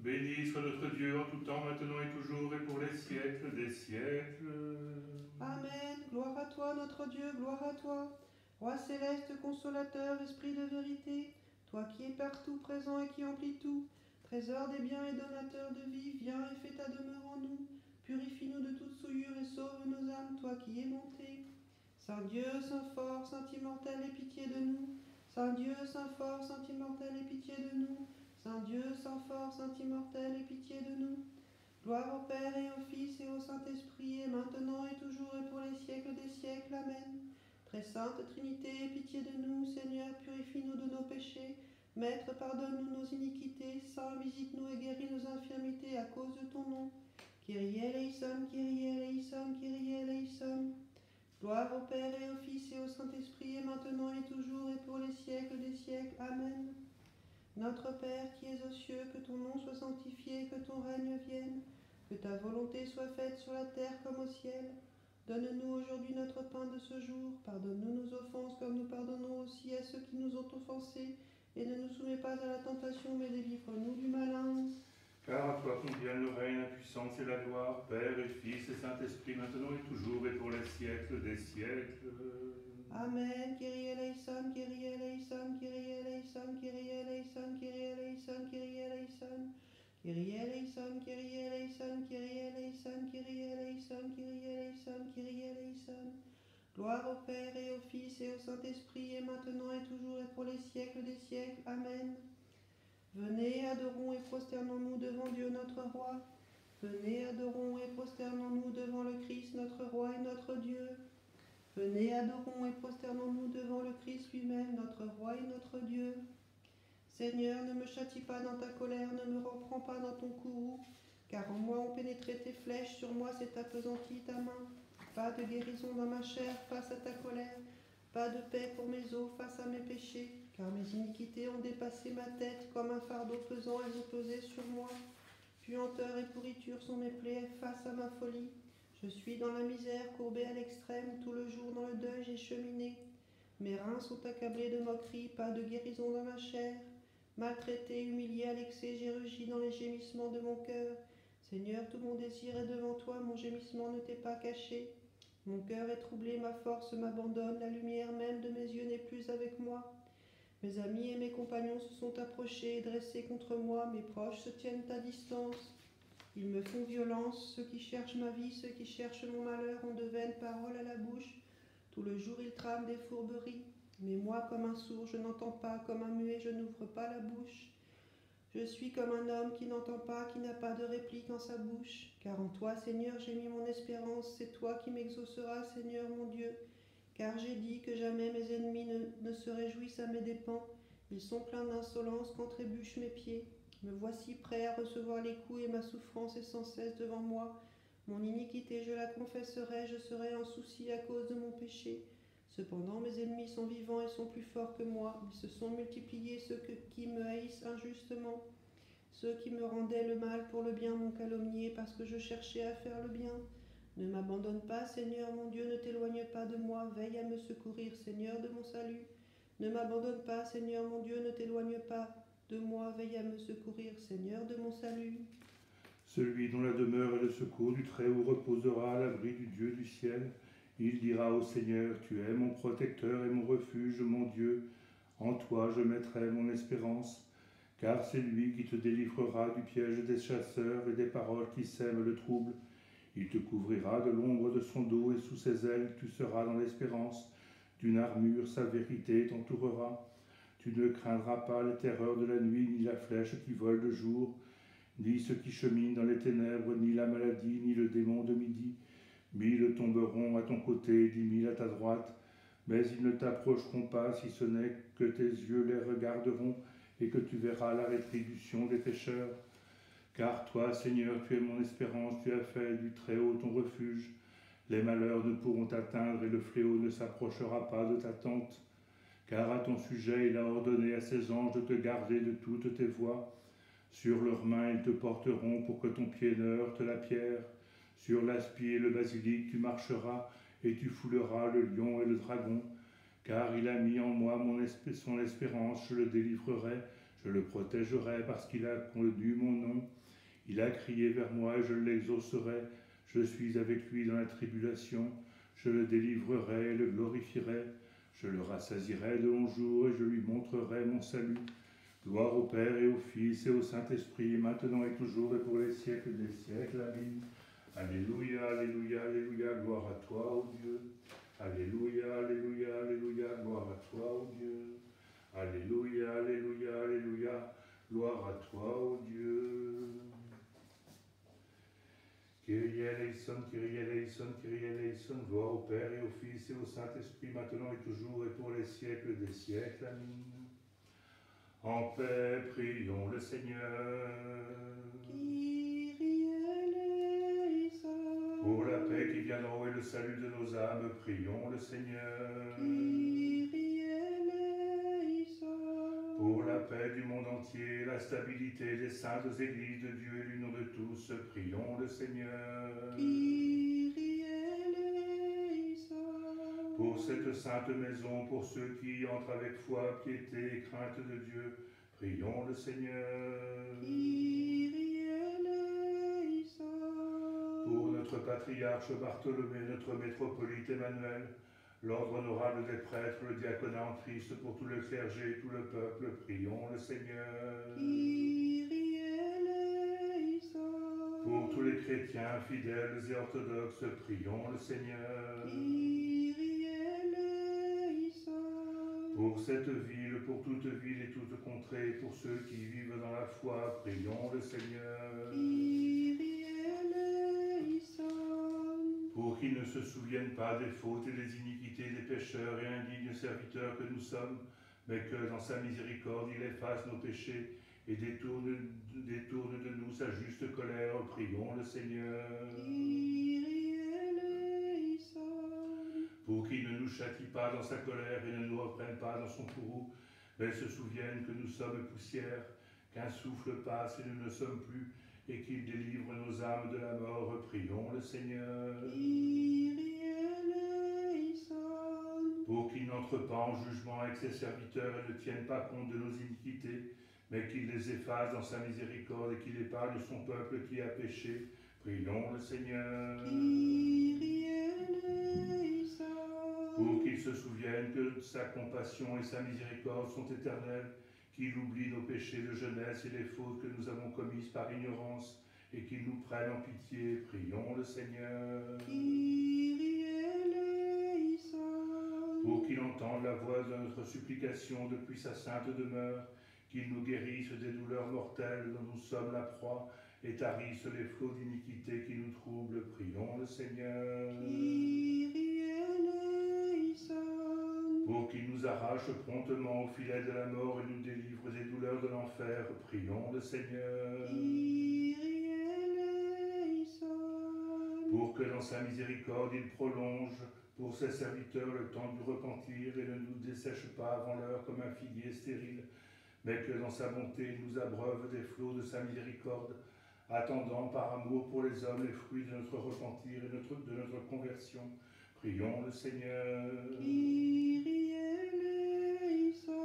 Béni soit notre Dieu en tout temps, maintenant et toujours, et pour les siècles des siècles. Amen. Gloire à toi, notre Dieu, gloire à toi. Roi céleste, consolateur, esprit de vérité, toi qui es partout présent et qui emplis tout, trésor des biens et donateur de vie, viens et fais ta demeure en nous. Purifie-nous de toute souillure et sauve nos âmes, toi qui es monté. Saint Dieu, Saint fort, Saint immortel, aie pitié de nous. Saint Dieu, Saint fort, Saint immortel, aie pitié de nous. Saint Dieu, Saint fort, Saint immortel, aie pitié de nous. Gloire au Père et au Fils et au Saint-Esprit, et maintenant et toujours et pour les siècles des siècles. Amen. Très sainte Trinité, aie pitié de nous. Seigneur, purifie-nous de nos péchés. Maître, pardonne-nous nos iniquités. Saint, visite-nous et guéris nos infirmités à cause de ton nom. Kyrie eleison, Kyrie eleison, Kyrie eleison. Gloire au Père et au Fils et au Saint-Esprit, et maintenant et toujours et pour les siècles des siècles. Amen. Notre Père qui es aux cieux, que ton nom soit sanctifié, que ton règne vienne, que ta volonté soit faite sur la terre comme au ciel. Donne-nous aujourd'hui notre pain de ce jour. Pardonne-nous nos offenses comme nous pardonnons aussi à ceux qui nous ont offensés. Et ne nous soumets pas à la tentation, mais délivre-nous du malin. Car à toi conviennent le règne, la puissance et la gloire, Père et Fils et Saint-Esprit, maintenant et toujours, et pour les siècles des siècles. Amen. Kyrie eleison, Kyrie eleison, Kyrie eleison, Kyrie eleison, Kyrie eleison, Kyrie eleison. Kyrie eleison, Kyrie eleison, Kyrie eleison, Kyrie eleison, Kyrie eleison, Kyrie eleison. Gloire au Père et au Fils et au Saint-Esprit, et maintenant et toujours et pour les siècles des siècles. Amen. Venez, adorons et prosternons-nous devant Dieu notre Roi. Venez, adorons et prosternons-nous devant le Christ notre Roi et notre Dieu. Venez, adorons et prosternons-nous devant le Christ lui-même, notre Roi et notre Dieu. Seigneur, ne me châtie pas dans ta colère, ne me reprends pas dans ton courroux, car en moi ont pénétré tes flèches, sur moi s'est appesantie ta main. Pas de guérison dans ma chair face à ta colère, pas de paix pour mes os face à mes péchés, car mes iniquités ont dépassé ma tête, comme un fardeau pesant elles ont pesé sur moi. Puanteur et pourriture sont mes plaies face à ma folie. Je suis dans la misère, courbé à l'extrême, tout le jour dans le deuil j'ai cheminé. Mes reins sont accablés de moqueries, pas de guérison dans ma chair. Maltraité, humilié à l'excès, j'ai rugi dans les gémissements de mon cœur. Seigneur, tout mon désir est devant toi, mon gémissement ne t'est pas caché. Mon cœur est troublé, ma force m'abandonne, la lumière même de mes yeux n'est plus avec moi. Mes amis et mes compagnons se sont approchés et dressés contre moi, mes proches se tiennent à distance. Ils me font violence, ceux qui cherchent ma vie, ceux qui cherchent mon malheur ont de vaines paroles à la bouche. Tout le jour ils trament des fourberies. Mais moi, comme un sourd, je n'entends pas, comme un muet, je n'ouvre pas la bouche. Je suis comme un homme qui n'entend pas, qui n'a pas de réplique en sa bouche. Car en toi, Seigneur, j'ai mis mon espérance, c'est toi qui m'exauceras, Seigneur mon Dieu. Car j'ai dit que jamais mes ennemis ne se réjouissent à mes dépens. Ils sont pleins d'insolence quand trébuchent mes pieds. Me voici prêt à recevoir les coups et ma souffrance est sans cesse devant moi. Mon iniquité, je la confesserai, je serai en souci à cause de mon péché. Cependant, mes ennemis sont vivants et sont plus forts que moi. Ils se sont multipliés ceux qui me haïssent injustement. Ceux qui me rendaient le mal pour le bien m'ont calomnié parce que je cherchais à faire le bien. Ne m'abandonne pas, Seigneur mon Dieu, ne t'éloigne pas de moi. Veille à me secourir, Seigneur de mon salut. Ne m'abandonne pas, Seigneur mon Dieu, ne t'éloigne pas de moi. Veille à me secourir, Seigneur de mon salut. Celui dont la demeure et le secours du Très-Haut reposera à l'abri du Dieu du ciel, il dira au Seigneur, tu es mon protecteur et mon refuge, mon Dieu. En toi je mettrai mon espérance, car c'est lui qui te délivrera du piège des chasseurs et des paroles qui sèment le trouble. Il te couvrira de l'ombre de son dos et sous ses ailes tu seras dans l'espérance. D'une armure sa vérité t'entourera. Tu ne craindras pas les terreurs de la nuit, ni la flèche qui vole de jour, ni ceux qui cheminent dans les ténèbres, ni la maladie, ni le démon de midi. 1000 tomberont à ton côté, 10 000 à ta droite, mais ils ne t'approcheront pas si ce n'est que tes yeux les regarderont et que tu verras la rétribution des pécheurs. Car toi, Seigneur, tu es mon espérance, tu as fait du Très-Haut ton refuge. Les malheurs ne pourront t'atteindre et le fléau ne s'approchera pas de ta tente. Car à ton sujet, il a ordonné à ses anges de te garder de toutes tes voies. Sur leurs mains, ils te porteront pour que ton pied ne heurte la pierre. Sur l'aspi et le basilic, tu marcheras et tu fouleras le lion et le dragon. Car il a mis en moi son espérance, je le délivrerai, Je le protégerai parce qu'il a connu mon nom. Il a crié vers moi et je l'exaucerai. Je suis avec lui dans la tribulation. Je le délivrerai et le glorifierai. Je le rassasierai de longs jours et je lui montrerai mon salut. Gloire au Père et au Fils et au Saint-Esprit, maintenant et toujours et pour les siècles des siècles. Amen. Alléluia, alléluia, alléluia, gloire à toi, ô Dieu. Alléluia, alléluia, alléluia, gloire à toi, ô Dieu. Alléluia, alléluia, alléluia, gloire à toi, ô Dieu. Kyrie eleison, Kyrie eleison, Kyrie eleison, gloire au Père et au Fils et au Saint-Esprit, maintenant et toujours et pour les siècles des siècles. Amen. En paix, prions le Seigneur. Kyrie eleison. Pour la paix qui vient d'en haut et le salut de nos âmes, prions le Seigneur. Kyrie eleison. Pour la paix du monde entier, la stabilité des saintes églises de Dieu et l'union de tous, prions le Seigneur. Kyrie eleison. Pour cette sainte maison, pour ceux qui y entrent avec foi, piété et crainte de Dieu, prions le Seigneur. Kyrie eleison. Pour notre patriarche Bartholomé, notre métropolite Emmanuel, l'ordre honorable des prêtres, le diaconat en Christ, pour tout le clergé et tout le peuple, prions le Seigneur. Kyrie eleison. Pour tous les chrétiens fidèles et orthodoxes, prions le Seigneur. Kyrie eleison. Pour cette ville, pour toute ville et toute contrée, pour ceux qui vivent dans la foi, prions le Seigneur. Kyrie eleison. Pour qu'ils ne se souviennent pas des fautes et des iniquités des pécheurs et indignes serviteurs que nous sommes, mais que dans sa miséricorde il efface nos péchés et détourne de nous sa juste colère, prions le Seigneur. Kyrie eleison. Pour qu'il ne nous châtie pas dans sa colère et ne nous reprenne pas dans son courroux, mais se souvienne que nous sommes poussière, qu'un souffle passe et nous ne sommes plus, et qu'il délivre nos âmes de la mort, prions le Seigneur. Kyrie eleison. Pour qu'il n'entre pas en jugement avec ses serviteurs et ne tienne pas compte de nos iniquités, mais qu'il les efface dans sa miséricorde et qu'il épargne son peuple qui a péché, prions le Seigneur. Kyrie eleison. Pour qu'il se souvienne que sa compassion et sa miséricorde sont éternelles, qu'il oublie nos péchés de jeunesse et les fautes que nous avons commises par ignorance, et qu'il nous prenne en pitié, prions le Seigneur. Kyrie eleison. Pour qu'il entende la voix de notre supplication depuis sa sainte demeure, qu'il nous guérisse des douleurs mortelles dont nous sommes la proie, et tarisse les flots d'iniquité qui nous troublent, prions le Seigneur. Kyrie eleison. Pour qu'il nous arrache promptement au filet de la mort et nous délivre des douleurs de l'enfer, prions le Seigneur. Kyrie eleison. Pour que dans sa miséricorde il prolonge pour ses serviteurs le temps du repentir et ne nous dessèche pas avant l'heure comme un figuier stérile, mais que dans sa bonté il nous abreuve des flots de sa miséricorde, attendant par amour pour les hommes les fruits de notre repentir et de notre conversion. Prions le Seigneur. Kyrie eleison.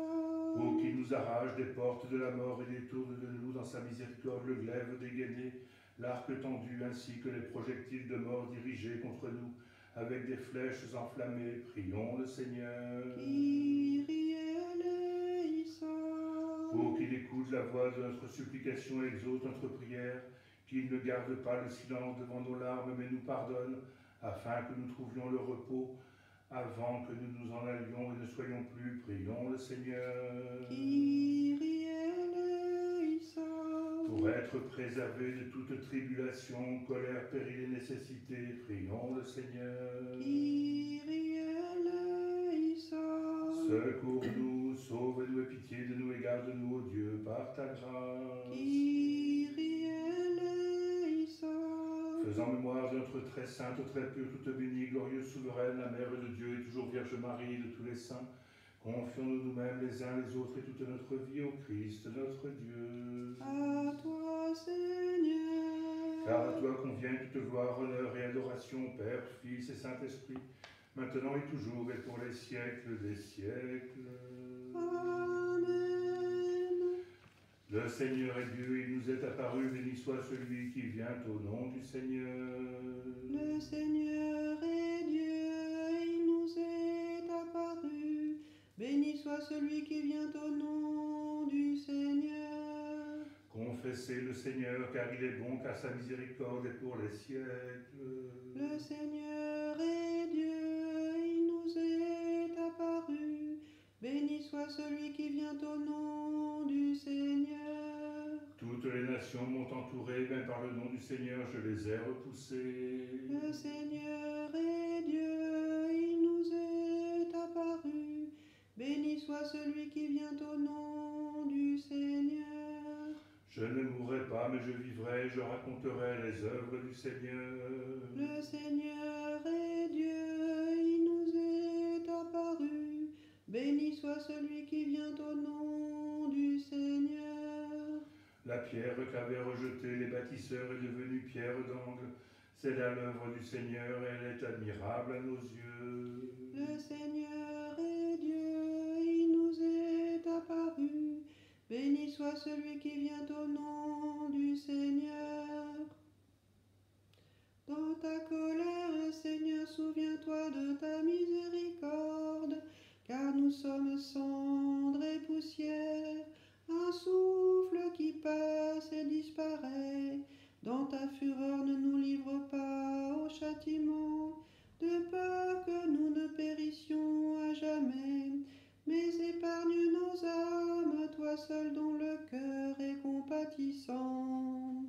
Pour qu'il nous arrache des portes de la mort et détourne de nous dans sa miséricorde le glaive dégainé, l'arc tendu ainsi que les projectiles de mort dirigés contre nous, avec des flèches enflammées, prions le Seigneur. Kyrie eleison. Pour qu'il écoute la voix de notre supplication et exauce notre prière, qu'il ne garde pas le silence devant nos larmes, mais nous pardonne, afin que nous trouvions le repos avant que nous nous en allions et ne soyons plus, prions le Seigneur. Kyrie eleison. Pour être préservés de toute tribulation, colère, péril et nécessité, prions le Seigneur. Kyrie eleison. Secours-nous, sauve-nous et pitié de nous et garde-nous, ô Dieu, par ta grâce. Kyrie eleison. Faisant mémoire de notre très sainte, très pure, toute bénie, glorieuse, souveraine, la Mère de Dieu et toujours Vierge Marie de tous les saints, confions-nous nous-mêmes les uns les autres et toute notre vie au Christ, notre Dieu. À toi, Seigneur. Car à toi convient toute gloire, honneur et adoration, Père, Fils et Saint-Esprit, maintenant et toujours et pour les siècles des siècles. Amen. Le Seigneur est Dieu, il nous est apparu, béni soit celui qui vient au nom du Seigneur. Le Seigneur est Dieu, il nous est apparu. Béni soit celui qui vient au nom du Seigneur. Confessez le Seigneur, car il est bon, car sa miséricorde est pour les siècles. Le Seigneur est Dieu, il nous est apparu. Béni soit celui qui vient au nom du Seigneur. Toutes les nations m'ont entouré, mais par le nom du Seigneur je les ai repoussés. Le Seigneur est Dieu, il nous est apparu. Béni soit celui qui vient au nom du Seigneur. Je ne mourrai pas, mais je vivrai, je raconterai les œuvres du Seigneur. Le Seigneur est Dieu, il nous est apparu. Béni soit celui qui vient au nom du Seigneur. La pierre qu'avaient rejetée les bâtisseurs est devenue pierre d'angle. C'est là l'œuvre du Seigneur et elle est admirable à nos yeux. Le Seigneur est Dieu, il nous est apparu. Béni soit celui qui vient au nom du Seigneur. Dans ta colère, Seigneur, souviens-toi de ta miséricorde, car nous sommes cendres et poussière, un souffle qui passe et disparaît. Dans ta fureur, ne nous livre pas au châtiment, de peur que nous ne périssions à jamais, mais épargne nos âmes, toi seul dont le cœur est compatissant.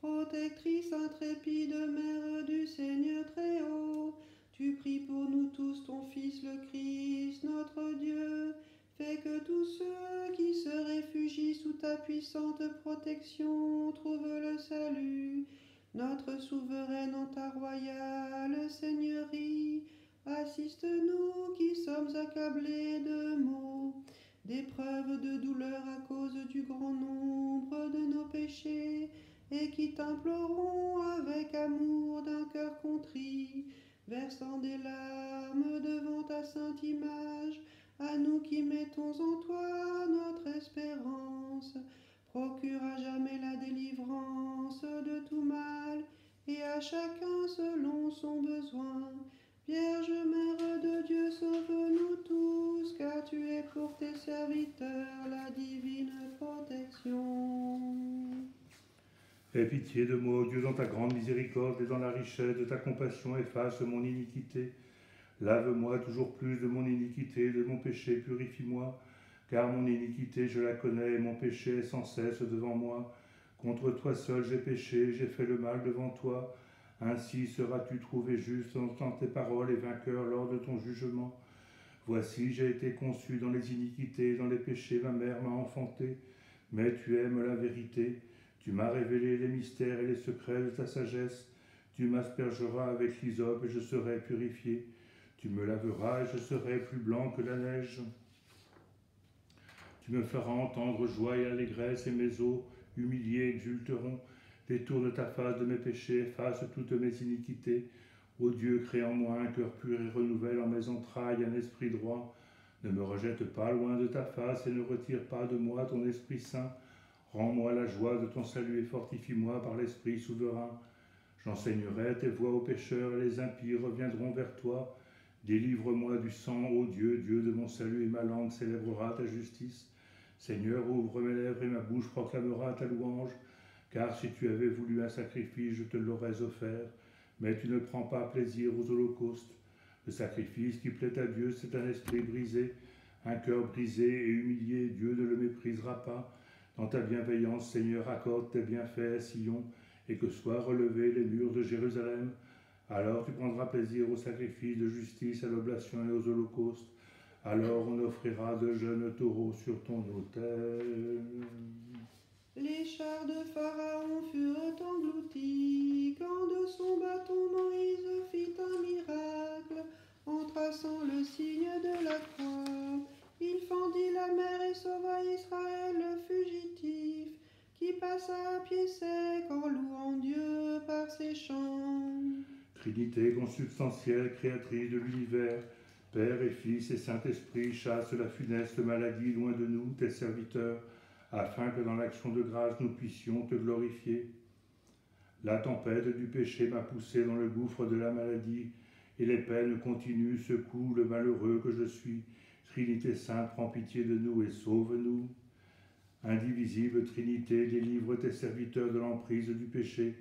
Protectrice intrépide, Mère du Seigneur très haut, tu pries pour nous tous ton Fils le Christ, notre Dieu. Fais que tous ceux qui se réfugient sous ta puissante protection trouvent le salut. Notre souveraine en ta royale Seigneurie, assiste-nous qui sommes accablés de maux, d'épreuves, de douleurs à cause du grand nombre de nos péchés, et qui t'implorons avec amour d'un cœur contrit, versant des larmes devant ta sainte image, à nous qui mettons en toi notre espérance. Procure à jamais la délivrance de tout mal, et à chacun selon son besoin. Vierge Mère de Dieu, sauve-nous tous, car tu es pour tes serviteurs la divine protection. Aie pitié de moi, ô Dieu, dans ta grande miséricorde et dans la richesse de ta compassion, efface mon iniquité. Lave-moi toujours plus de mon iniquité, de mon péché, purifie-moi, car mon iniquité, je la connais, et mon péché est sans cesse devant moi. Contre toi seul j'ai péché, j'ai fait le mal devant toi. Ainsi seras-tu trouvé juste dans tes paroles et vainqueur lors de ton jugement. Voici, j'ai été conçu dans les iniquités, dans les péchés, ma mère m'a enfanté. Mais tu aimes la vérité, tu m'as révélé les mystères et les secrets de ta sagesse. Tu m'aspergeras avec l'hysope et je serai purifié. Tu me laveras et je serai plus blanc que la neige. Tu me feras entendre joie et allégresse, et mes os, humiliés, exulteront. Détourne ta face de mes péchés, efface toutes mes iniquités. Ô Dieu, crée en moi un cœur pur et renouvelle en mes entrailles un esprit droit. Ne me rejette pas loin de ta face et ne retire pas de moi ton Esprit Saint. Rends-moi la joie de ton salut et fortifie-moi par l'Esprit souverain. J'enseignerai tes voies aux pécheurs et les impies reviendront vers toi. Délivre-moi du sang, ô Dieu, Dieu de mon salut, et ma langue célébrera ta justice. Seigneur, ouvre mes lèvres et ma bouche proclamera ta louange. Car si tu avais voulu un sacrifice, je te l'aurais offert. Mais tu ne prends pas plaisir aux holocaustes. Le sacrifice qui plaît à Dieu, c'est un esprit brisé, un cœur brisé et humilié. Dieu ne le méprisera pas. Dans ta bienveillance, Seigneur, accorde tes bienfaits à Sion, et que soient relevés les murs de Jérusalem. Alors tu prendras plaisir aux sacrifices de justice, à l'oblation et aux holocaustes. Alors on offrira de jeunes taureaux sur ton autel. Les chars de Pharaon furent engloutis, quand de son bâton Moïse fit un miracle, en traçant le signe de la croix. Il fendit la mer et sauva Israël le fugitif, qui passa à pied sec en louant Dieu par ses chants. Trinité consubstantielle, créatrice de l'univers, Père et Fils et Saint-Esprit, chasse la funeste maladie loin de nous, tes serviteurs. afin que dans l'action de grâce nous puissions te glorifier. La tempête du péché m'a poussé dans le gouffre de la maladie, et les peines continues secouent le malheureux que je suis. Trinité sainte, prends pitié de nous et sauve-nous. Indivisible Trinité, délivre tes serviteurs de l'emprise du péché.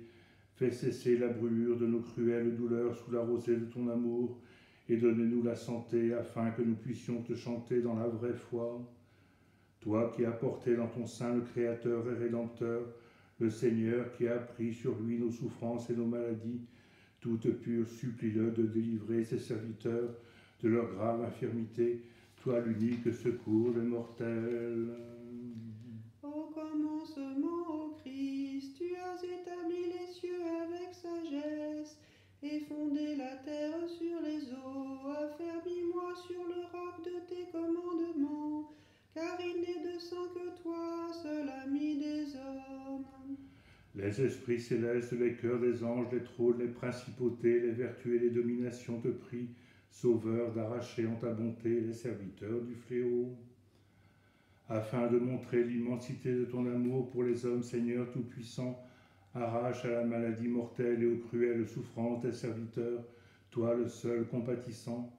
Fais cesser la brûlure de nos cruelles douleurs sous la rosée de ton amour, et donne-nous la santé afin que nous puissions te chanter dans la vraie foi. Toi qui as porté dans ton sein le Créateur et Rédempteur, le Seigneur qui a pris sur lui nos souffrances et nos maladies, toute pure, supplie-le de délivrer ses serviteurs de leur grave infirmité, toi l'unique secours des mortels. Au commencement, ô Christ, tu as établi les cieux avec sagesse et fondé la terre sur les eaux. Affermis-moi sur le roc de tes commandements, car il n'est de saint que toi, seul ami des hommes. Les esprits célestes, les cœurs des anges, les trônes, les principautés, les vertus et les dominations te prient, Sauveur, d'arracher en ta bonté les serviteurs du fléau. Afin de montrer l'immensité de ton amour pour les hommes, Seigneur Tout-Puissant, arrache à la maladie mortelle et aux cruelles souffrances tes serviteurs, toi le seul compatissant.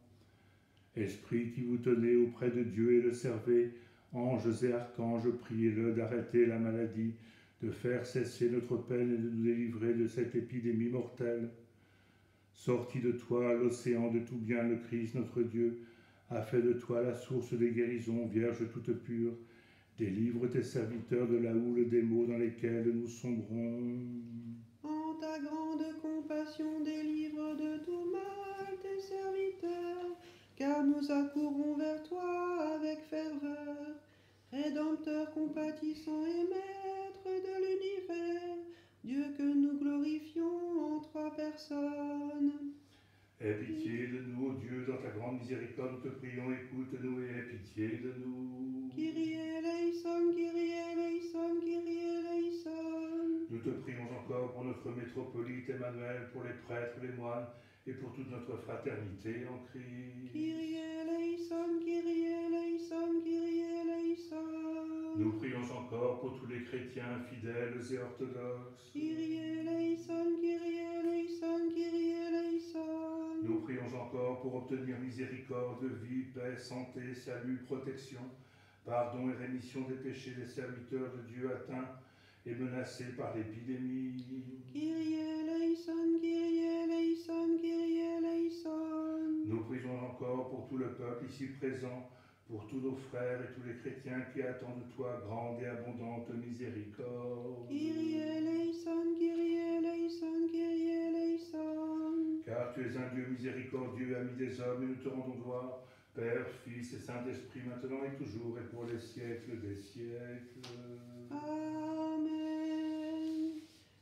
Esprit qui vous tenez auprès de Dieu et le servez, anges et archanges, priez-le d'arrêter la maladie, de faire cesser notre peine et de nous délivrer de cette épidémie mortelle. Sorti de toi l'océan de tout bien, le Christ notre Dieu, a fait de toi la source des guérisons, Vierge toute pure. Délivre tes serviteurs de la houle des maux dans lesquels nous sombrons. En ta grande compassion, délivre de tout mal tes serviteurs, car nous accourons vers toi avec ferveur. Rédempteur compatissant et maître de l'univers, Dieu que nous glorifions en trois personnes. Aie pitié de nous, ô Dieu, dans ta grande miséricorde, nous te prions, écoute-nous et aie pitié de nous. Kyrie eleison, Kyrie eleison, Kyrie eleison. Nous te prions encore pour notre métropolite Emmanuel, pour les prêtres, les moines, et pour toute notre fraternité en Christ. Kyrie eleison, Kyrie eleison, Kyrie eleison. Nous prions encore pour tous les chrétiens fidèles et orthodoxes. Kyrie eleison, Kyrie eleison, Kyrie eleison. Nous prions encore pour obtenir miséricorde, vie, paix, santé, salut, protection, pardon et rémission des péchés des serviteurs de Dieu atteints et menacés par l'épidémie. Kyrie eleison, Kyrie eleison, Kyrie eleison. Nous prions encore pour tout le peuple ici présent, pour tous nos frères et tous les chrétiens qui attendent de toi grande et abondante miséricorde. Kyrie eleison, Kyrie eleison, Kyrie eleison. Car tu es un Dieu miséricordieux, ami des hommes, et nous te rendons gloire, Père, Fils et Saint-Esprit, maintenant et toujours, et pour les siècles des siècles. Amen.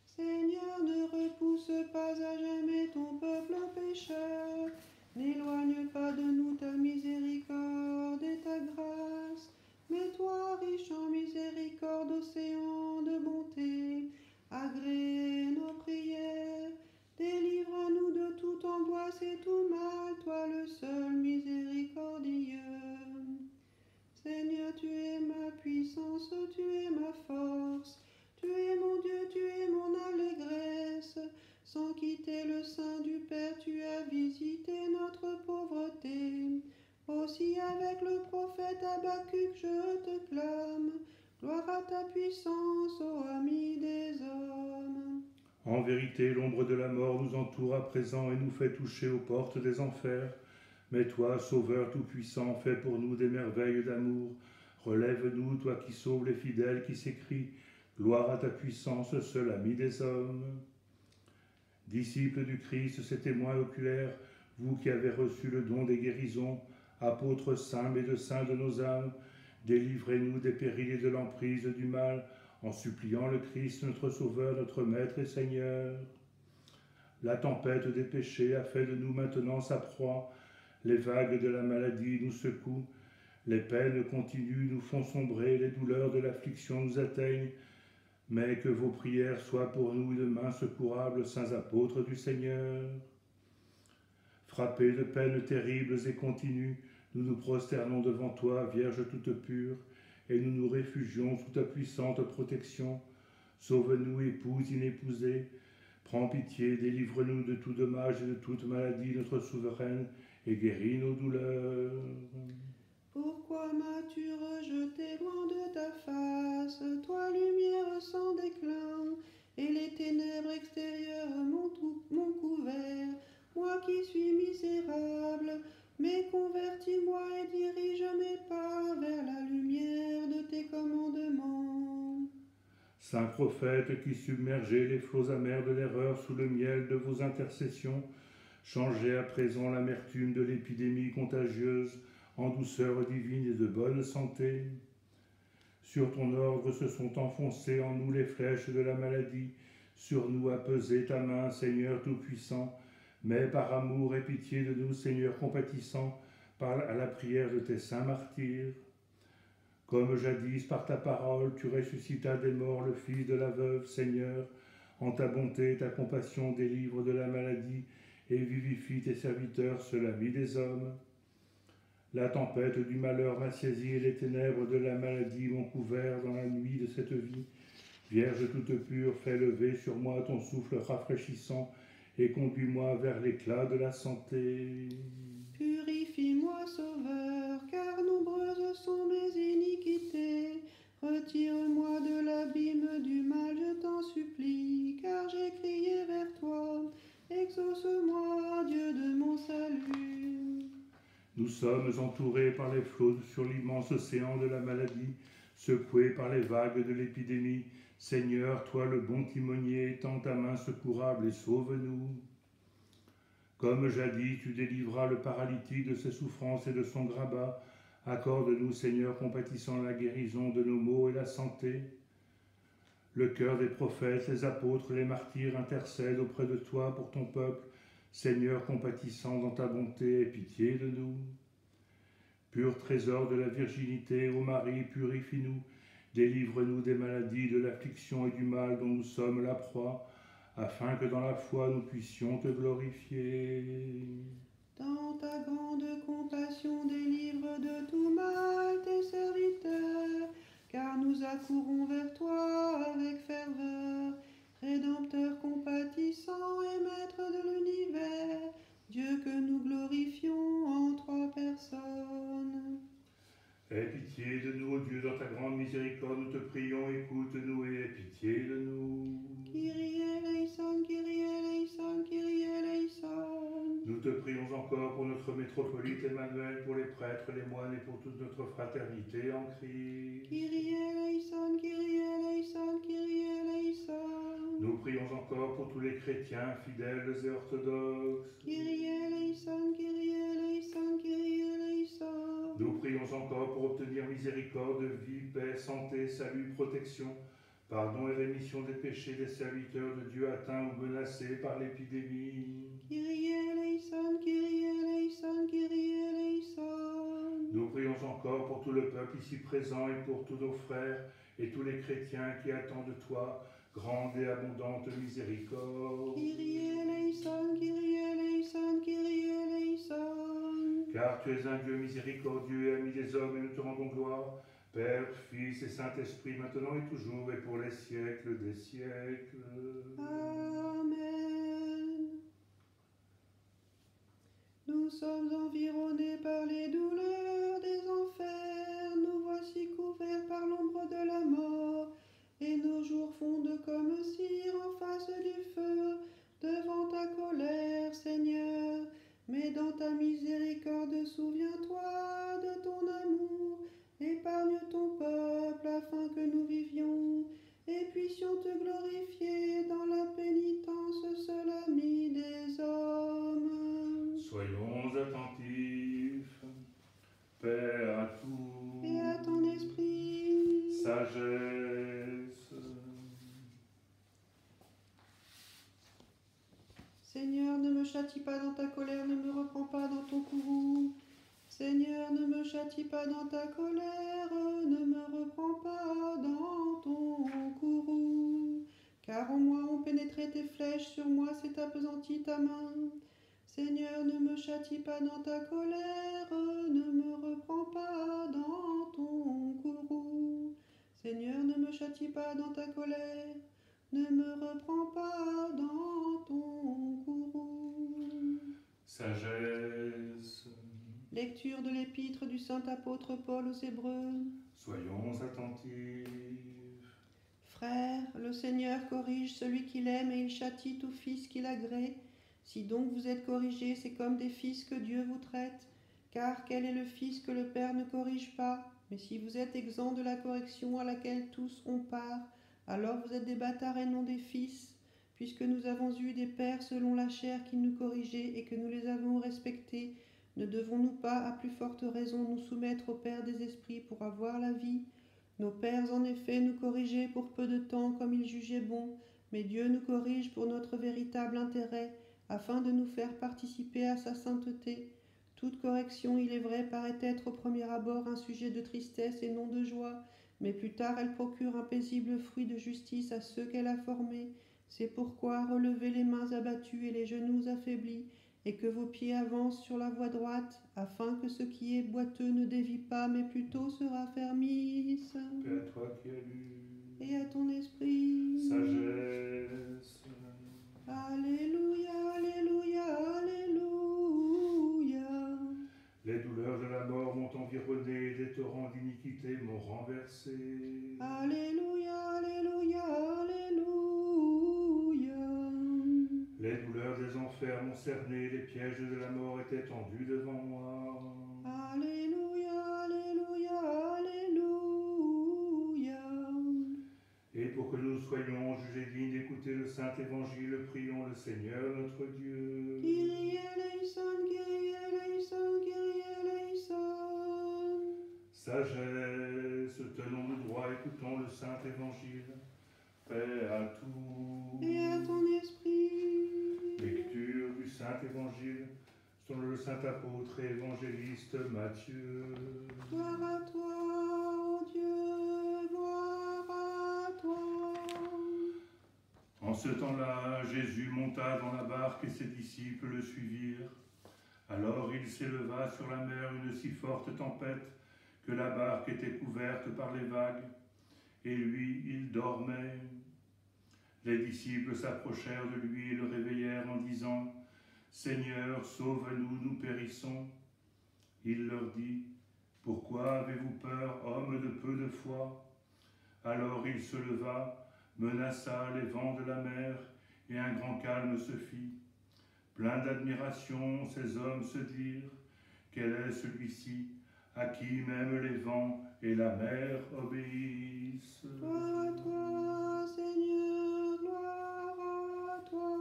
Seigneur, ne repousse pas à jamais ton peuple pécheur. N'éloigne pas de nous ta miséricorde et ta grâce. Mais toi, riche en miséricorde, océan de bonté, agrée nos prières. Délivre-nous de toute angoisse et tout mal, toi le seul miséricordieux. Seigneur, tu es ma puissance, tu es ma force, tu es mon Dieu, tu es mon allégresse. Sans quitter le sein du Père, tu as visité notre pauvreté. Aussi avec le prophète Habacuc, je te clame. Gloire à ta puissance, ô ami des hommes. En vérité, l'ombre de la mort nous entoure à présent et nous fait toucher aux portes des enfers. Mais toi, Sauveur tout-puissant, fais pour nous des merveilles d'amour. Relève-nous, toi qui sauves les fidèles, qui s'écrient « Gloire à ta puissance, seul ami des hommes ». Disciples du Christ, ces témoins oculaires, vous qui avez reçu le don des guérisons, apôtres saints, médecins de nos âmes, délivrez-nous des périls et de l'emprise du mal, en suppliant le Christ, notre Sauveur, notre Maître et Seigneur. La tempête des péchés a fait de nous maintenant sa proie, les vagues de la maladie nous secouent, les peines continues nous font sombrer, les douleurs de l'affliction nous atteignent, mais que vos prières soient pour nous une main secourable, saints apôtres du Seigneur. Frappés de peines terribles et continues, nous nous prosternons devant toi, Vierge toute pure, et nous nous réfugions sous ta puissante protection. Sauve-nous, épouse inépousée. Prends pitié, délivre-nous de tout dommage et de toute maladie, notre souveraine, et guéris nos douleurs. Pourquoi m'as-tu rejeté loin de ta face, toi lumière sans déclin, et les ténèbres extérieures m'ont couvert, moi qui suis misérable, mais convertis-moi et dirige mes pas vers la lumière de tes commandements. Saint prophète qui submergez les flots amers de l'erreur sous le miel de vos intercessions, changez à présent l'amertume de l'épidémie contagieuse en douceur divine et de bonne santé. Sur ton ordre se sont enfoncées en nous les flèches de la maladie, sur nous a pesé ta main, Seigneur Tout-Puissant, mais par amour et pitié de nous, Seigneur compatissant, parle à la prière de tes saints martyrs. Comme jadis, par ta parole, tu ressuscitas des morts le fils de la veuve, Seigneur, en ta bonté et ta compassion délivre de la maladie et vivifie tes serviteurs, seul ami des hommes. La tempête du malheur m'a saisi et les ténèbres de la maladie m'ont couvert dans la nuit de cette vie. Vierge toute pure, fais lever sur moi ton souffle rafraîchissant et conduis-moi vers l'éclat de la santé. Purifie-moi, Sauveur, car nombreuses sont mes iniquités. Retire-moi de l'abîme du mal, je t'en supplie, car j'ai crié vers toi. Exauce-moi, Dieu de mon salut. Nous sommes entourés par les flots sur l'immense océan de la maladie, secoués par les vagues de l'épidémie. Seigneur, toi le bon timonier, tends ta main secourable et sauve-nous. Comme jadis, tu délivras le paralytique de ses souffrances et de son grabat. Accorde-nous, Seigneur, compatissant la guérison de nos maux et la santé. Le cœur des prophètes, les apôtres, les martyrs intercèdent auprès de toi pour ton peuple. Seigneur, compatissant dans ta bonté, aie pitié de nous. Pur trésor de la virginité, ô Marie, purifie-nous. Délivre-nous des maladies, de l'affliction et du mal dont nous sommes la proie, afin que dans la foi nous puissions te glorifier. Dans ta grande compassion, délivre de tout mal tes serviteurs, car nous accourons vers toi avec ferveur. Rédempteur compatissant et maître de l'univers, Dieu que nous glorifions en trois personnes. Aie pitié de nous, ô Dieu, dans ta grande miséricorde, nous te prions, écoute-nous et aie pitié de nous. Kyrie eleison, Kyrie eleison, Kyrie eleison. Nous te prions encore pour notre métropolite Emmanuel, pour les prêtres, les moines et pour toute notre fraternité en Christ. Kyrie eleison, Kyrie eleison, Kyrie eleison. Nous prions encore pour tous les chrétiens fidèles et orthodoxes. Kyrie eleison, Kyrie eleison, Kyrie eleison. Nous prions encore pour obtenir miséricorde, vie, paix, santé, salut, protection, pardon et rémission des péchés des serviteurs de Dieu atteints ou menacés par l'épidémie. Kyrie eleison, Kyrie eleison, Kyrie eleison. Nous prions encore pour tout le peuple ici présent et pour tous nos frères et tous les chrétiens qui attendent de toi grande et abondante miséricorde. Kyrie eleison, Kyrie eleison, Kyrie eleison. Car tu es un Dieu miséricordieux et ami des hommes et nous te rendons gloire, Père, Fils et Saint-Esprit, maintenant et toujours et pour les siècles des siècles. Amen. Nous sommes environnés par les douleurs des enfers, nous voici couverts par l'ombre de la mort, et nos jours fondent comme cire en face du feu, devant ta colère, Seigneur. Mais dans ta miséricorde, souviens-toi de ton amour, épargne ton peuple afin que nous vivions et puissions te glorifier dans la pénitence, seul ami des hommes. Soyons attentifs, Père à tout, Et à ton esprit, sagesse. Seigneur, ne me châtie pas dans ta colère, ne me reprends pas dans ton courroux. Seigneur, ne me châtie pas dans ta colère, ne me reprends pas dans ton courroux. Car en moi ont pénétré tes flèches, sur moi s'est appesantie ta main. Seigneur, ne me châtie pas dans ta colère, ne me reprends pas dans ton courroux. Seigneur, ne me châtie pas dans ta colère, ne me reprends pas dans ton courroux. Sagesse. Lecture de l'épître du saint apôtre Paul aux Hébreux. Soyons attentifs. Frères, le Seigneur corrige celui qu'il aime et il châtie tout fils qu'il agrée. Si donc vous êtes corrigés, c'est comme des fils que Dieu vous traite. Car quel est le fils que le Père ne corrige pas? Mais si vous êtes exempts de la correction à laquelle tous ont part, alors vous êtes des bâtards et non des fils. Puisque nous avons eu des pères selon la chair qui nous corrigeaient et que nous les avons respectés, ne devons-nous pas à plus forte raison nous soumettre au Père des esprits pour avoir la vie? Nos pères en effet nous corrigeaient pour peu de temps comme ils jugeaient bon, mais Dieu nous corrige pour notre véritable intérêt, afin de nous faire participer à sa sainteté. Toute correction, il est vrai, paraît être au premier abord un sujet de tristesse et non de joie, mais plus tard elle procure un paisible fruit de justice à ceux qu'elle a formés. C'est pourquoi relevez les mains abattues et les genoux affaiblis, et que vos pieds avancent sur la voie droite, afin que ce qui est boiteux ne dévie pas, mais plutôt se raffermisse. Paix à toi qui as lu. Et à ton esprit. Sagesse. Alléluia, alléluia, alléluia. Les douleurs de la mort m'ont environné, des torrents d'iniquité m'ont renversé. Alléluia, alléluia, alléluia. Les douleurs des enfers m'ont cerné, les pièges de la mort étaient tendus devant moi. Alléluia, alléluia, alléluia. Et pour que nous soyons jugés dignes d'écouter le Saint Évangile, prions le Seigneur notre Dieu. Kyrie eleison, Kyrie eleison, Kyrie eleison. Sagesse, tenons-nous droit, écoutons le Saint Évangile. Paix à tous. Et à ton esprit. Lecture du Saint Évangile selon le Saint Apôtre et Évangéliste Matthieu. Gloire à toi, ô Dieu, gloire à toi. En ce temps-là, Jésus monta dans la barque et ses disciples le suivirent. Alors il s'éleva sur la mer une si forte tempête que la barque était couverte par les vagues, et lui, il dormait. Les disciples s'approchèrent de lui et le réveillèrent en disant : « Seigneur, sauve-nous, nous périssons. » Il leur dit : « Pourquoi avez-vous peur, hommes de peu de foi ?» Alors il se leva, menaça les vents de la mer, et un grand calme se fit. Pleins d'admiration, ces hommes se dirent : « Quel est celui-ci, à qui même les vents et la mer obéissent ?» Gloire à toi, Seigneur, gloire à toi.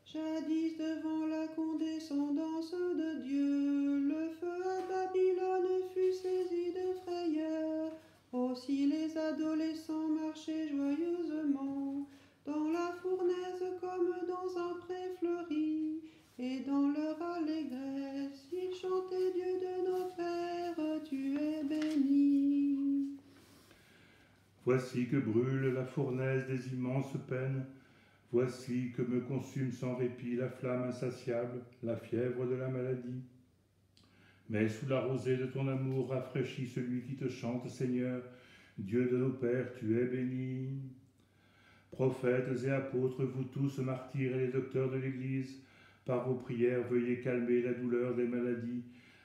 Jadis devant la condescendance de Dieu, le feu à Babylone fut saisi de frayeur. Aussi les adolescents marchaient joyeusement dans la fournaise comme dans un pré fleuri, et dans leur allégresse ils chantaient : Dieu de nos pères, tu es béni. Voici que brûle la fournaise des immenses peines. Voici que me consume sans répit la flamme insatiable, la fièvre de la maladie. Mais sous la rosée de ton amour rafraîchis celui qui te chante, Seigneur, Dieu de nos pères, tu es béni. Prophètes et apôtres, vous tous martyrs et les docteurs de l'Église, par vos prières veuillez calmer la douleur des maladies,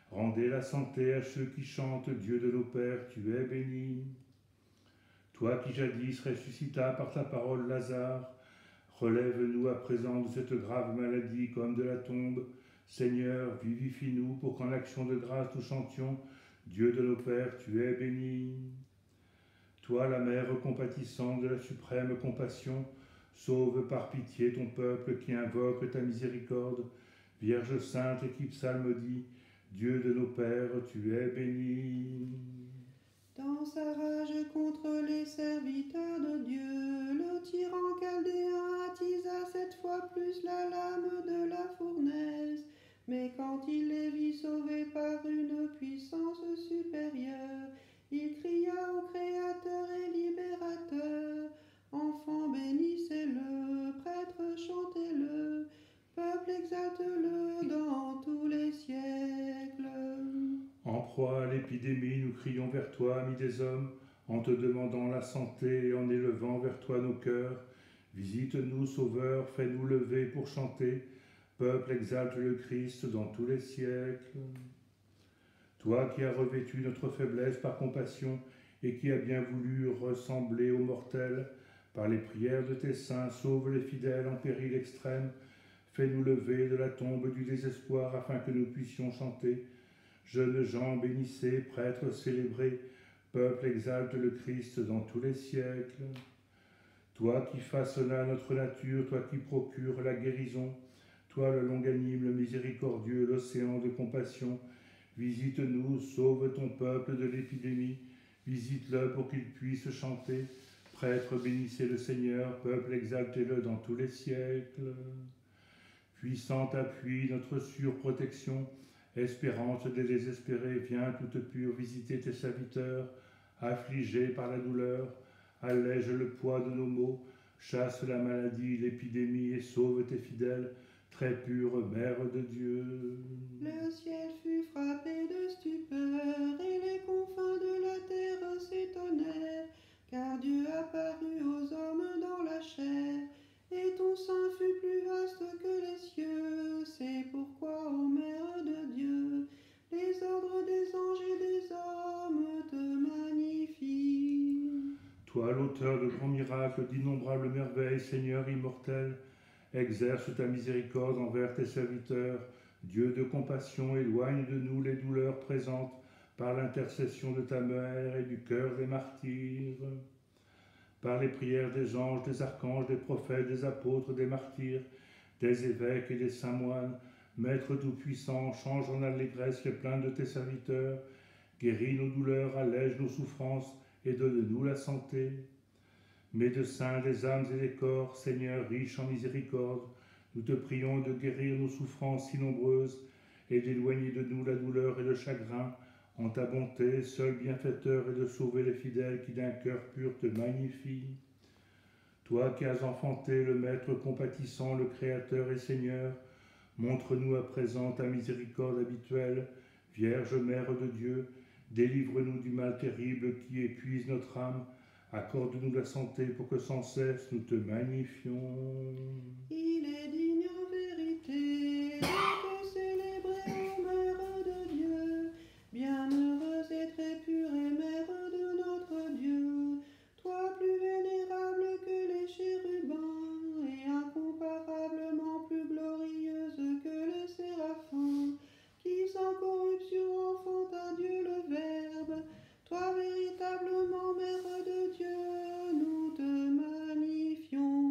rendez la santé à ceux qui chantent, Dieu de nos pères, tu es béni. Toi qui jadis ressuscita par ta parole Lazare, relève-nous à présent de cette grave maladie comme de la tombe. Seigneur, vivifie-nous pour qu'en action de grâce nous chantions, Dieu de nos pères, tu es béni. Toi, la mère compatissante de la suprême compassion, sauve par pitié ton peuple qui invoque ta miséricorde. Vierge sainte et qui psalmodie, Dieu de nos pères, tu es béni. Dans sa rage contre les serviteurs de Dieu, le tyran chaldéen attisa cette fois plus la lame de la fournaise. Mais quand il les vit sauvés par une puissance supérieure, il cria au Créateur et Libérateur : Enfant, bénissez-le, prêtre, chantez-le, peuple, exalte-le dans tous les siècles. En proie à l'épidémie, nous crions vers toi, ami des hommes, en te demandant la santé et en élevant vers toi nos cœurs. Visite-nous, Sauveur, fais-nous lever pour chanter. Peuple, exalte le Christ dans tous les siècles. Toi qui as revêtu notre faiblesse par compassion et qui as bien voulu ressembler aux mortels, par les prières de tes saints, sauve les fidèles en péril extrême. Fais-nous lever de la tombe du désespoir afin que nous puissions chanter. Jeunes gens, bénissez, prêtres, célébrés, peuple, exalte le Christ dans tous les siècles. Toi qui façonnas notre nature, toi qui procures la guérison, toi le longanime, le miséricordieux, l'océan de compassion, visite-nous, sauve ton peuple de l'épidémie, visite-le pour qu'il puisse chanter. Prêtres, bénissez le Seigneur, peuple, exaltez-le dans tous les siècles. Puissant appui, notre surprotection, espérance des désespérés, viens toute pure visiter tes serviteurs, affligés par la douleur, allège le poids de nos maux, chasse la maladie, l'épidémie et sauve tes fidèles, très pure Mère de Dieu. Le ciel fut frappé de stupeur et les confins de la terre s'étonnèrent, car Dieu apparut aux hommes dans la chair, et ton sein fut plus vaste que les cieux. C'est pourquoi, ô Mère de Dieu, les ordres des anges et des hommes te magnifient. Toi, l'auteur de grands miracles, d'innombrables merveilles, Seigneur immortel, exerce ta miséricorde envers tes serviteurs. Dieu de compassion, éloigne de nous les douleurs présentes par l'intercession de ta mère et du cœur des martyrs. Par les prières des anges, des archanges, des prophètes, des apôtres, des martyrs, des évêques et des saints moines, Maître tout-puissant, change en allégresse les plaintes de tes serviteurs, guéris nos douleurs, allège nos souffrances et donne-nous la santé. Médecin des âmes et des corps, Seigneur riche en miséricorde, nous te prions de guérir nos souffrances si nombreuses et d'éloigner de nous la douleur et le chagrin, en ta bonté, seul bienfaiteur, et de sauver les fidèles qui d'un cœur pur te magnifient. Toi qui as enfanté le Maître compatissant, le Créateur et Seigneur, montre-nous à présent ta miséricorde habituelle. Vierge Mère de Dieu, délivre-nous du mal terrible qui épuise notre âme. Accorde-nous la santé pour que sans cesse nous te magnifions. Il est digne en vérité de te célébrer, ô Mère de Dieu, bienheureuse et très pure et Mère de notre Dieu, toi plus vénérable que les chérubins et incomparablement plus glorieuse que les séraphins, qui sans corruption enfantent à Dieu le Verbe, toi véritablement Mère de Dieu, nous te magnifions.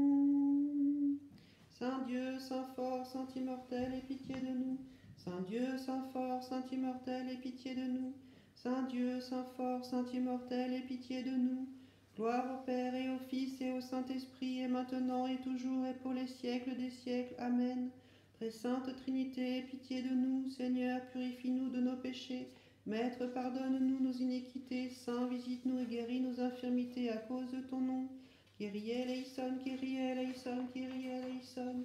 Saint Dieu, Saint fort, Saint immortel, aie pitié de nous. Saint Dieu, Saint fort, Saint immortel, aie pitié de nous. Saint Dieu, Saint fort, Saint immortel, aie pitié de nous. Gloire au Père et au Fils et au Saint-Esprit, et maintenant et toujours et pour les siècles des siècles. Amen. Très sainte Trinité, aie pitié de nous. Seigneur, purifie-nous de nos péchés. Maître, pardonne-nous nos iniquités. Saint, visite-nous et guéris nos infirmités à cause de ton nom. Kyrie eleison, Kyrie eleison, Kyrie eleison.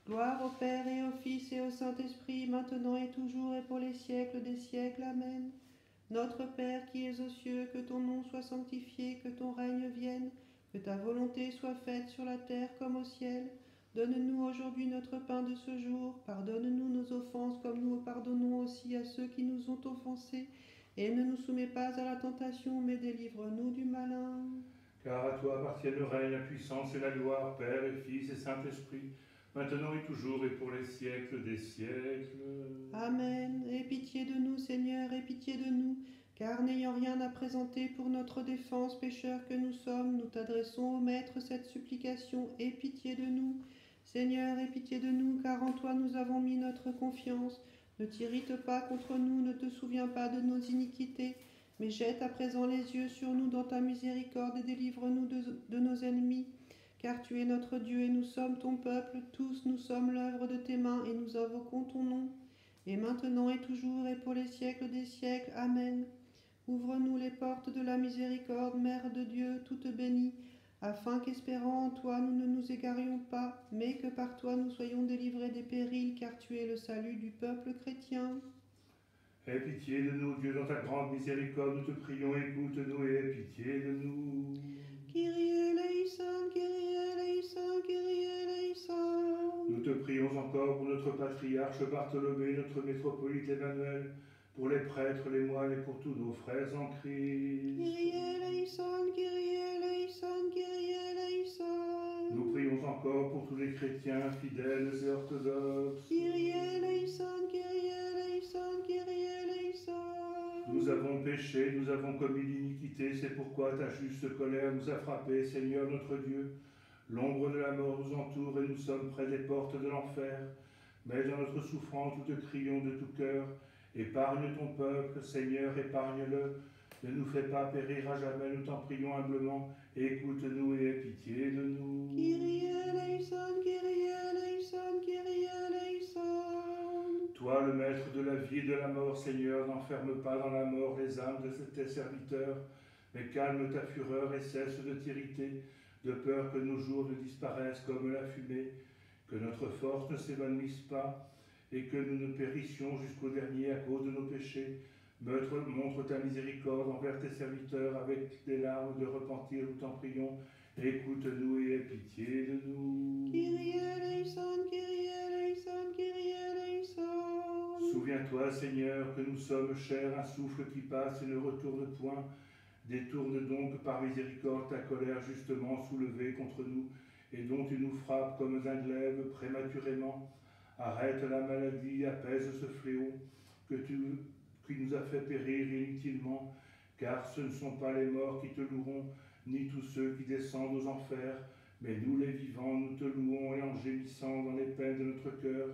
Gloire au Père et au Fils et au Saint-Esprit, maintenant et toujours et pour les siècles des siècles. Amen. Notre Père qui es aux cieux, que ton nom soit sanctifié, que ton règne vienne, que ta volonté soit faite sur la terre comme au ciel. Donne-nous aujourd'hui notre pain de ce jour. Pardonne-nous nos offenses comme nous pardonnons aussi à ceux qui nous ont offensés. Et ne nous soumets pas à la tentation, mais délivre-nous du malin. Car à toi appartiennent le règne, la puissance et la gloire, Père et Fils et Saint-Esprit, maintenant et toujours et pour les siècles des siècles. Amen. Aie pitié de nous, Seigneur, aie pitié de nous, car n'ayant rien à présenter pour notre défense, pécheurs que nous sommes, nous t'adressons au Maître cette supplication. Aie pitié de nous. Seigneur, aie pitié de nous, car en toi nous avons mis notre confiance. Ne t'irrite pas contre nous, ne te souviens pas de nos iniquités, mais jette à présent les yeux sur nous dans ta miséricorde et délivre-nous de nos ennemis. Car tu es notre Dieu et nous sommes ton peuple, tous nous sommes l'œuvre de tes mains et nous invoquons ton nom. Et maintenant et toujours et pour les siècles des siècles. Amen. Ouvre-nous les portes de la miséricorde, Mère de Dieu, toute bénie, afin qu'espérant en toi nous ne nous égarions pas, mais que par toi nous soyons délivrés des périls, car tu es le salut du peuple chrétien. Aie pitié de nous, Dieu, dans ta grande miséricorde, nous te prions, écoute-nous et aie pitié de nous. Kyrie eleison, Kyrie eleison, Kyrie eleison. Nous te prions encore pour notre patriarche Bartholomé, notre métropolite Emmanuel, pour les prêtres, les moines et pour tous nos frères en Christ. Kyrie eleison, Kyrie eleison, Kyrie eleison. Nous prions encore pour tous les chrétiens fidèles et orthodoxes. Kyrie eleison, Kyrie eleison, Kyrie eleison. Nous avons péché, nous avons commis l'iniquité, c'est pourquoi ta juste colère nous a frappés, Seigneur notre Dieu. L'ombre de la mort nous entoure et nous sommes près des portes de l'enfer. Mais dans notre souffrance, nous te crions de tout cœur. Épargne ton peuple, Seigneur, épargne-le. Ne nous fais pas périr à jamais, nous t'en prions humblement. Écoute-nous et aie pitié de nous. Kyrie eleison, Kyrie eleison, Kyrie eleison. Toi, le maître de la vie et de la mort, Seigneur, n'enferme pas dans la mort les âmes de tes serviteurs, mais calme ta fureur et cesse de t'irriter, de peur que nos jours ne disparaissent comme la fumée, que notre force ne s'évanouisse pas, et que nous ne périssions jusqu'au dernier à cause de nos péchés. Montre ta miséricorde envers tes serviteurs avec des larmes de repentir, nous t'en prions. Écoute-nous et aie pitié de nous. Kyrie eleison, Kyrie eleison, Kyrie eleison. Souviens-toi, Seigneur, que nous sommes chers, un souffle qui passe et ne retourne point. Détourne donc par miséricorde ta colère justement soulevée contre nous, et dont tu nous frappes comme d'un glaive prématurément. Arrête la maladie, apaise ce fléau qui nous a fait périr inutilement, car ce ne sont pas les morts qui te loueront, ni tous ceux qui descendent aux enfers, mais nous les vivants, nous te louons et en gémissant dans les peines de notre cœur,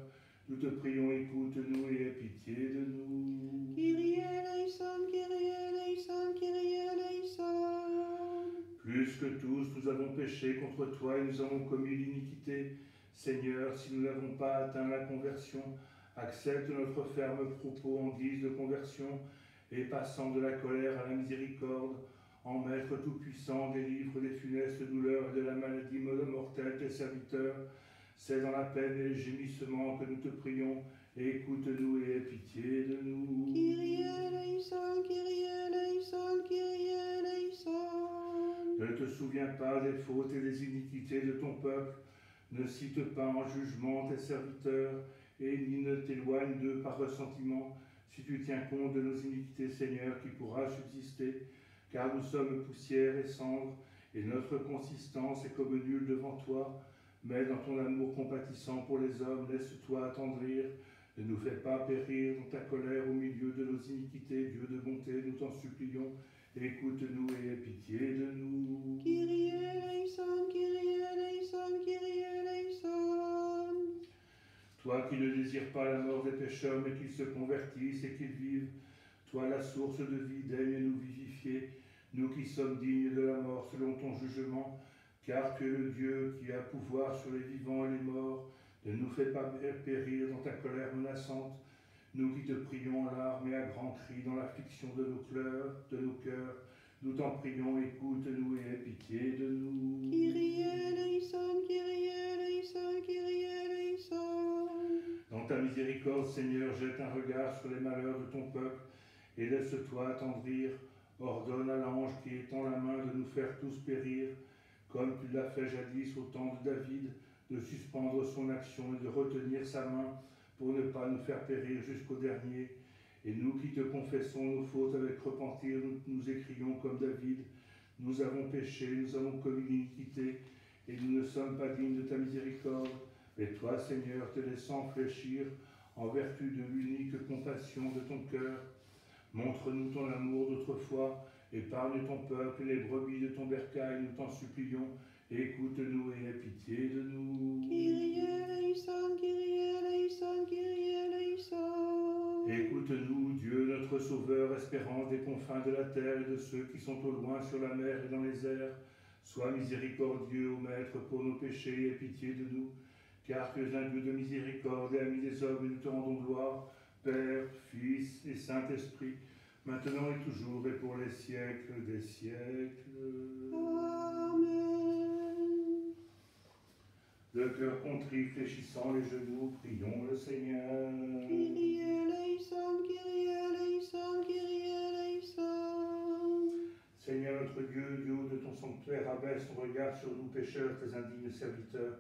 nous te prions, écoute-nous et aie pitié de nous. Kyrie eleison, Kyrie eleison, Kyrie eleison. Plus que tous, nous avons péché contre toi et nous avons commis l'iniquité. Seigneur, si nous n'avons pas atteint la conversion, accepte notre ferme propos en guise de conversion, et passant de la colère à la miséricorde, en Maître tout-puissant, délivre des funestes douleurs et de la maladie mortelle tes serviteurs. C'est dans la peine et les gémissements que nous te prions, et écoute-nous et aie pitié de nous. Kyrie eleison, Kyrie eleison, Kyrie eleison. Ne te souviens pas des fautes et des iniquités de ton peuple, ne cite pas en jugement tes serviteurs, et ni ne t'éloigne d'eux par ressentiment. Si tu tiens compte de nos iniquités, Seigneur, qui pourra subsister, car nous sommes poussière et cendre, et notre consistance est comme nulle devant toi. Mais dans ton amour compatissant pour les hommes, laisse-toi attendrir. Ne nous fais pas périr dans ta colère au milieu de nos iniquités, Dieu de bonté, nous t'en supplions. Écoute-nous et aie pitié de nous. Kyrie eleison, Kyrie eleison, Kyrie eleison. Toi qui ne désires pas la mort des pécheurs, mais qu'ils se convertissent et qu'ils vivent, toi la source de vie, daigne nous vivifier, nous qui sommes dignes de la mort selon ton jugement, car tu es le Dieu qui a pouvoir sur les vivants et les morts. Ne nous fais pas périr dans ta colère menaçante, nous qui te prions en larmes et à grands cris dans l'affliction de nos cœurs, nous t'en prions, écoute-nous et aie pitié de nous. Kyrie eleison, Kyrie eleison, Kyrie eleison. Dans ta miséricorde, Seigneur, jette un regard sur les malheurs de ton peuple et laisse-toi attendrir. Ordonne à l'ange qui étend la main de nous faire tous périr, comme tu l'as fait jadis au temps de David, de suspendre son action et de retenir sa main pour ne pas nous faire périr jusqu'au dernier. Et nous qui te confessons nos fautes avec repentir, nous écrions comme David, nous avons péché, nous avons commis l'iniquité, et nous ne sommes pas dignes de ta miséricorde. Mais toi, Seigneur, te laissant fléchir en vertu de l'unique compassion de ton cœur, montre-nous ton amour d'autrefois, épargne ton peuple et les brebis de ton bercail, nous t'en supplions, écoute-nous et aie pitié de nous. Kyrie eleison, Kyrie eleison, Kyrie eleison. Écoute-nous, Dieu, notre Sauveur, espérance des confins de la terre et de ceux qui sont au loin sur la mer et dans les airs. Sois miséricordieux, ô Maître, pour nos péchés et aie pitié de nous, car tu es un Dieu de miséricorde et ami des hommes, et nous te rendons gloire, Père, Fils et Saint-Esprit, maintenant et toujours et pour les siècles des siècles. Amen. Le cœur contrit, fléchissant les genoux, prions le Seigneur. Kyrie eleison, Kyrie eleison. notre Dieu, du haut de ton sanctuaire, abaisse ton regard sur nous pécheurs, tes indignes serviteurs,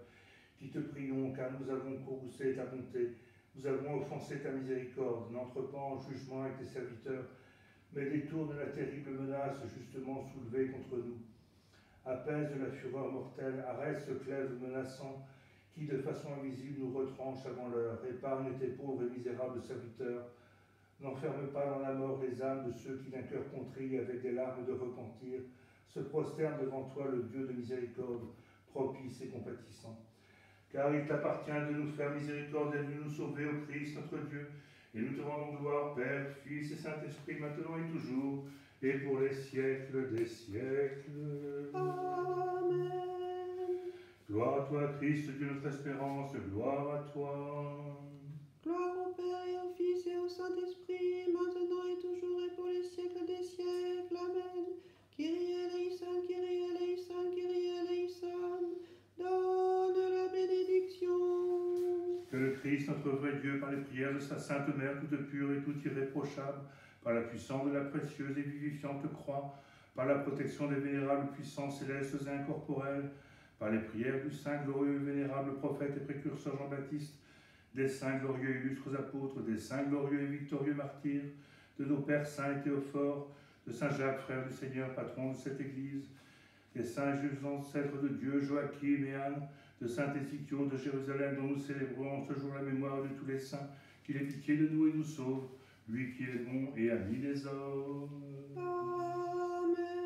qui te prions, car nous avons courroucé ta bonté, nous avons offensé ta miséricorde. N'entre pas en jugement avec tes serviteurs, mais détourne la terrible menace justement soulevée contre nous. Apaise la fureur mortelle, arrête ce glaive menaçant qui, de façon invisible, nous retranche avant l'heure. Épargne tes pauvres et misérables serviteurs. N'enferme pas dans la mort les âmes de ceux qui, d'un cœur contrit, avec des larmes de repentir, se prosternent devant toi, le Dieu de miséricorde, propice et compatissant. Car il t'appartient de nous faire miséricorde et de nous sauver au Christ notre Dieu. Et nous te rendons gloire, Père, Fils et Saint-Esprit, maintenant et toujours, et pour les siècles des siècles. Amen. Gloire à toi, Christ, Dieu notre espérance, gloire à toi. Gloire au Père et au Fils et au Saint-Esprit, maintenant et toujours et pour les siècles des siècles. Amen. Kyrie eleison, Kyrie eleison, Kyrie eleison. Donne la bénédiction. Que le Christ, notre vrai Dieu, par les prières de sa Sainte Mère, toute pure et toute irréprochable, par la puissance de la précieuse et vivifiante croix, par la protection des vénérables puissances célestes et incorporelles, par les prières du saint glorieux et vénérable prophète et précurseur Jean-Baptiste, des saints glorieux et illustres apôtres, des saints glorieux et victorieux martyrs, de nos pères saints et théophores, de saint Jacques, frère du Seigneur, patron de cette Église, des saints justes ancêtres de Dieu, Joachim et Anne, de saint Ézéchiel de Jérusalem, dont nous célébrons ce jour la mémoire de tous les saints, qu'il ait pitié de nous et nous sauve, lui qui est bon et ami des hommes. Amen.